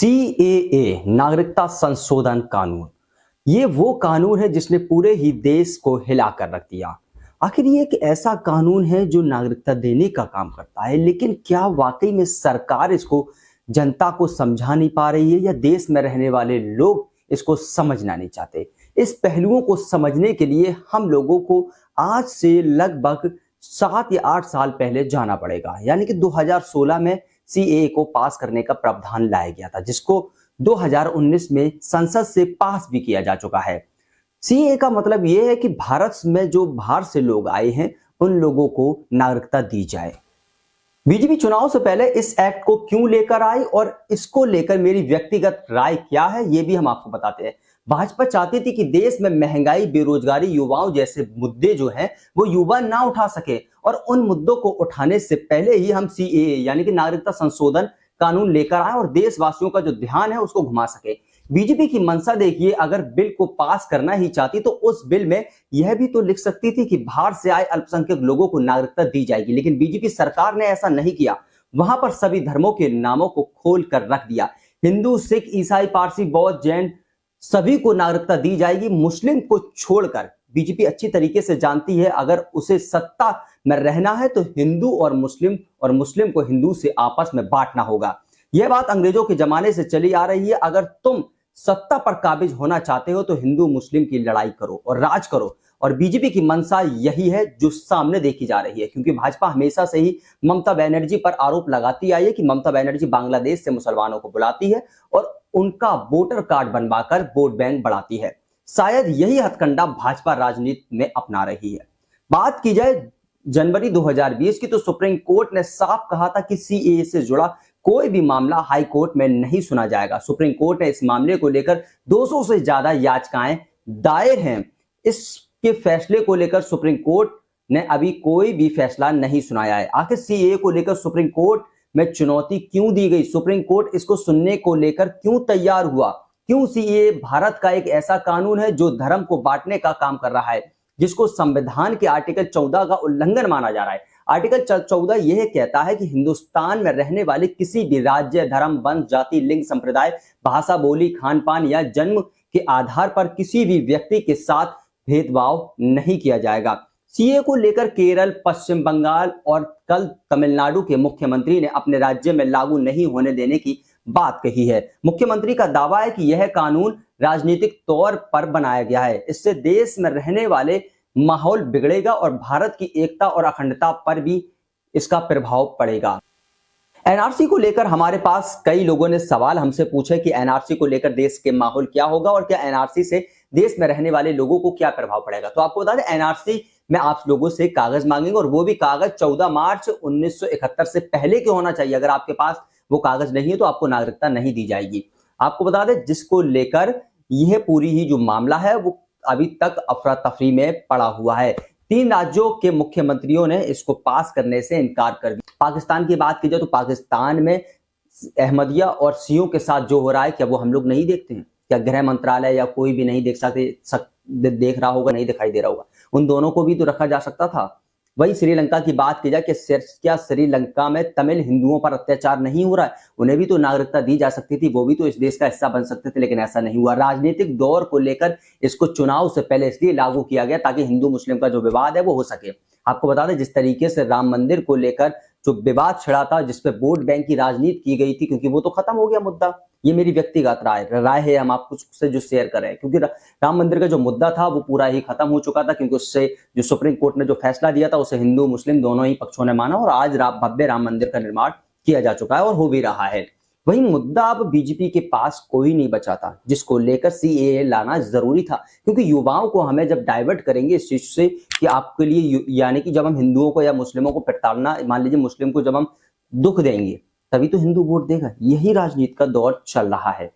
CAA नागरिकता संशोधन कानून, ये वो कानून है जिसने पूरे ही देश को हिला कर रख दिया। आखिर ये एक ऐसा कानून है जो नागरिकता देने का काम करता है, लेकिन क्या वाकई में सरकार इसको जनता को समझा नहीं पा रही है या देश में रहने वाले लोग इसको समझना नहीं चाहते? इस पहलुओं को समझने के लिए हम लोगों को आज से लगभग 7 या 8 साल पहले जाना पड़ेगा, यानी कि 2016 में सीएए को पास करने का प्रावधान लाया गया था, जिसको 2019 में संसद से पास भी किया जा चुका है। सीएए का मतलब यह है कि भारत में जो बाहर से लोग आए हैं उन लोगों को नागरिकता दी जाए। बीजेपी चुनाव से पहले इस एक्ट को क्यों लेकर आई और इसको लेकर मेरी व्यक्तिगत राय क्या है, ये भी हम आपको बताते हैं। भाजपा चाहती थी कि देश में महंगाई, बेरोजगारी, युवाओं जैसे मुद्दे जो हैं वो युवा ना उठा सके, और उन मुद्दों को उठाने से पहले ही हम सीएए यानी कि नागरिकता संशोधन कानून लेकर आए और देशवासियों का जो ध्यान है उसको घुमा सके। बीजेपी की मंशा देखिए, अगर बिल को पास करना ही चाहती तो उस बिल में यह भी तो लिख सकती थी कि बाहर से आए अल्पसंख्यक लोगों को नागरिकता दी जाएगी, लेकिन बीजेपी सरकार ने ऐसा नहीं किया। वहां पर सभी धर्मों के नामों को खोल कर रख दिया। हिंदू, सिख, ईसाई, पारसी, बौद्ध, जैन सभी को नागरिकता दी जाएगी, मुस्लिम को छोड़कर। बीजेपी अच्छी तरीके से जानती है अगर उसे सत्ता में रहना है तो हिंदू और मुस्लिम को हिंदू से आपस में बांटना होगा। यह बात अंग्रेजों के जमाने से चली आ रही है। अगर तुम सत्ता पर काबिज होना चाहते हो तो हिंदू मुस्लिम की लड़ाई करो और राज करो, और बीजेपी की मंशा यही है जो सामने देखी जा रही है, क्योंकि भाजपा हमेशा से ही ममता बनर्जी पर आरोप लगाती आई है कि ममता बनर्जी बांग्लादेश से मुसलमानों को बुलाती है और उनका वोटर कार्ड बनवाकर वोट बैंक बढ़ाती है। शायद यही हथकंडा भाजपा राजनीति में अपना रही है। बात की जाए जनवरी 2020 की, तो सुप्रीम कोर्ट ने साफ कहा था कि सीएए से जुड़ा कोई भी मामला हाई कोर्ट में नहीं सुना जाएगा। सुप्रीम कोर्ट ने इस मामले को लेकर 200 से ज्यादा याचिकाएं दायर हैं। इसके फैसले को लेकर सुप्रीम कोर्ट ने अभी कोई भी फैसला नहीं सुनाया है। आखिर सीएए को लेकर सुप्रीम कोर्ट में चुनौती क्यों दी गई? सुप्रीम कोर्ट इसको सुनने को लेकर क्यों तैयार हुआ? क्यों सीएए भारत का एक ऐसा कानून है जो धर्म को बांटने का काम कर रहा है, जिसको संविधान के आर्टिकल 14 का उल्लंघन माना जा रहा है। आर्टिकल 14 यह कहता है कि हिंदुस्तान में रहने वाले किसी भी राज्य, धर्म, वंश, जाति, लिंग, संप्रदाय, भाषा, बोली, खान पान या जन्म के आधार पर किसी भी व्यक्ति के साथ भेदभाव नहीं किया जाएगा। सीएए को लेकर केरल, पश्चिम बंगाल और कल तमिलनाडु के मुख्यमंत्री ने अपने राज्य में लागू नहीं होने देने की बात कही है। मुख्यमंत्री का दावा है कि यह कानून राजनीतिक तौर पर बनाया गया है। इससे देश में रहने वाले माहौल बिगड़ेगा और भारत की एकता और अखंडता पर भी इसका प्रभाव पड़ेगा। एनआरसी को लेकर हमारे पास कई लोगों ने सवाल हमसे पूछे कि एनआरसी को लेकर देश के माहौल क्या होगा और क्या एनआरसी से देश में रहने वाले लोगों को क्या प्रभाव पड़ेगा। तो आपको बता दें, एनआरसी में आप लोगों से कागज मांगेंगे और वो भी कागज 14 मार्च 1971 से पहले के होना चाहिए। अगर आपके पास वो कागज नहीं है तो आपको नागरिकता नहीं दी जाएगी। आपको बता दें, जिसको लेकर यह पूरी ही जो मामला है वो अभी तक अफरा तफरी में पड़ा हुआ है। 3 राज्यों के मुख्यमंत्रियों ने इसको पास करने से इनकार कर दिया। पाकिस्तान की बात की जाए तो पाकिस्तान में अहमदिया और सियों के साथ जो हो रहा है, क्या वो हम लोग नहीं देखते हैं? क्या गृह मंत्रालय या कोई भी नहीं देख रहा होगा, नहीं दिखाई दे रहा होगा? उन दोनों को भी तो रखा जा सकता था। वही श्रीलंका की बात की जाए कि क्या श्रीलंका में तमिल हिंदुओं पर अत्याचार नहीं हो रहा है? उन्हें भी तो नागरिकता दी जा सकती थी, वो भी तो इस देश का हिस्सा बन सकते थे, लेकिन ऐसा नहीं हुआ। राजनीतिक दौर को लेकर इसको चुनाव से पहले इसलिए लागू किया गया ताकि हिंदू मुस्लिम का जो विवाद है वो हो सके। आपको बता दें, जिस तरीके से राम मंदिर को लेकर जो विवाद छिड़ा था, जिसपे वोट बैंक की राजनीति की गई थी, क्योंकि वो तो खत्म हो गया मुद्दा। ये मेरी व्यक्तिगत राय है, हम आपको से जो शेयर कर रहे हैं, क्योंकि राम मंदिर का जो मुद्दा था वो पूरा ही खत्म हो चुका था, क्योंकि उससे जो सुप्रीम कोर्ट ने जो फैसला दिया था उसे हिंदू मुस्लिम दोनों ही पक्षों ने माना और आज भव्य राम मंदिर का निर्माण किया जा चुका है और हो भी रहा है। वही मुद्दा अब बीजेपी के पास कोई नहीं बचा था जिसको लेकर सीएए लाना जरूरी था, क्योंकि युवाओं को हमें जब डाइवर्ट करेंगे इस चीज से कि आपके लिए, यानी कि जब हम हिंदुओं को या मुस्लिमों को प्रताड़ना, मान लीजिए मुस्लिम को जब हम दुख देंगे तभी तो हिंदू वोट देगा। यही राजनीति का दौर चल रहा है।